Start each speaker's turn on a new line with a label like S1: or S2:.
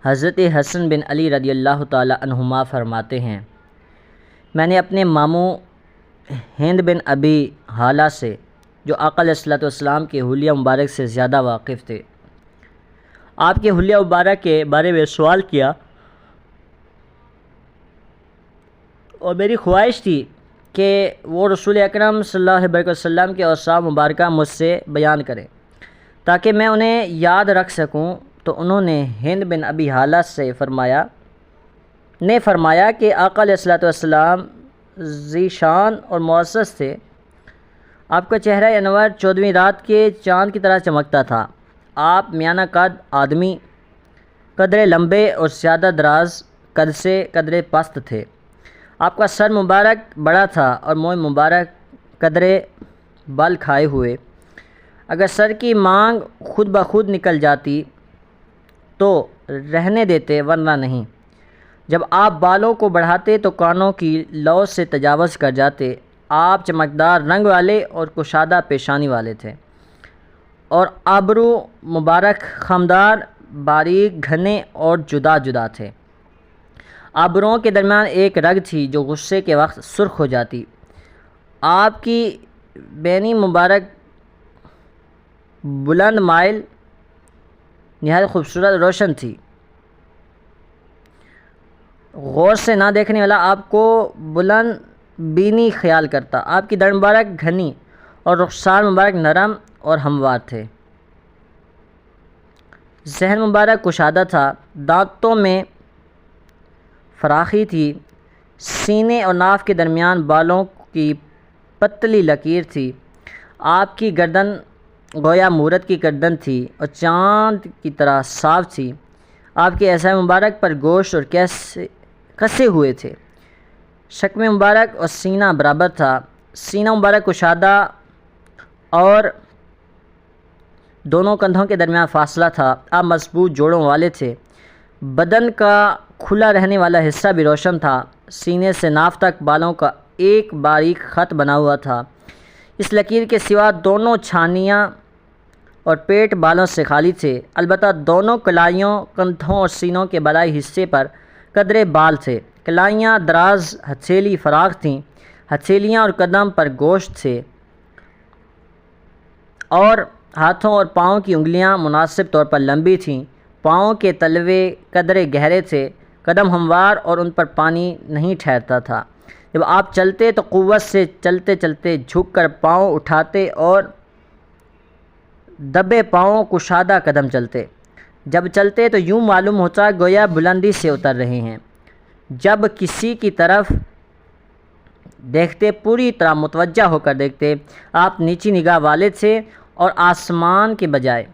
S1: حضرت حسن بن علی رضی اللہ تعالی عنہما فرماتے ہیں، میں نے اپنے ماموں ہند بن ابی حالہ سے، جو آقا علیہ الصلوۃ والسلام کے حلیہ مبارک سے زیادہ واقف تھے، آپ کے حلیہ مبارک کے بارے میں سوال کیا اور میری خواہش تھی کہ وہ رسول اکرم صلی اللہ علیہ وسلم کے اوصاف مبارکہ مجھ سے بیان کریں تاکہ میں انہیں یاد رکھ سکوں۔ تو انہوں نے ہند بن ابی حالہ سے فرمایا کہ آقا علیہ الصلوۃ والسلام ذی شان اور معزز تھے، آپ کا چہرہ انور 14ویں رات کے چاند کی طرح چمکتا تھا، آپ میانہ قد آدمی، قدرے لمبے اور زیادہ دراز قد سے قدرے پست تھے، آپ کا سر مبارک بڑا تھا اور منہ مبارک قدرے بل کھائے ہوئے، اگر سر کی مانگ خود بخود نکل جاتی تو رہنے دیتے ورنہ نہیں، جب آپ بالوں کو بڑھاتے تو کانوں کی لو سے تجاوز کر جاتے، آپ چمکدار رنگ والے اور کشادہ پیشانی والے تھے، اور ابرو مبارک خمدار، باریک، گھنے اور جدا جدا تھے، ابروؤں کے درمیان ایک رگ تھی جو غصے کے وقت سرخ ہو جاتی، آپ کی بینی مبارک بلند مائل نہایت خوبصورت روشن تھی، غور سے نہ دیکھنے والا آپ کو بلند بینی خیال کرتا، آپ کی دڑ مبارک گھنی اور رخسار مبارک نرم اور ہموار تھے، ذہن مبارک کشادہ تھا، دانتوں میں فراخی تھی، سینے اور ناف کے درمیان بالوں کی پتلی لکیر تھی، آپ کی گردن گویا مورت کی گردن تھی اور چاند کی طرح صاف تھی، آپ کے اعضاء مبارک پر گوشت اور کسے ہوئے تھے، شکم مبارک اور سینہ برابر تھا، سینہ مبارک کشادہ اور دونوں کندھوں کے درمیان فاصلہ تھا، آپ مضبوط جوڑوں والے تھے، بدن کا کھلا رہنے والا حصہ بھی روشن تھا، سینے سے ناف تک بالوں کا ایک باریک خط بنا ہوا تھا، اس لکیر کے سوا دونوں چھانیاں اور پیٹ بالوں سے خالی تھے، البتہ دونوں کلائیوں، کندھوں اور سینوں کے بالائی حصے پر قدرے بال تھے، کلائیاں دراز ہتھیلی فراخ تھیں، ہتھیلیاں اور قدم پر گوشت تھے، اور ہاتھوں اور پاؤں کی انگلیاں مناسب طور پر لمبی تھیں، پاؤں کے تلوے قدرے گہرے تھے، قدم ہموار اور ان پر پانی نہیں ٹھہرتا تھا، جب آپ چلتے تو قوت سے چلتے چلتے جھک کر پاؤں اٹھاتے اور دبے پاؤں کشادہ قدم چلتے، جب چلتے تو یوں معلوم ہوتا گویا بلندی سے اتر رہے ہیں، جب کسی کی طرف دیکھتے پوری طرح متوجہ ہو کر دیکھتے، آپ نیچی نگاہ والے تھے اور آسمان کے بجائے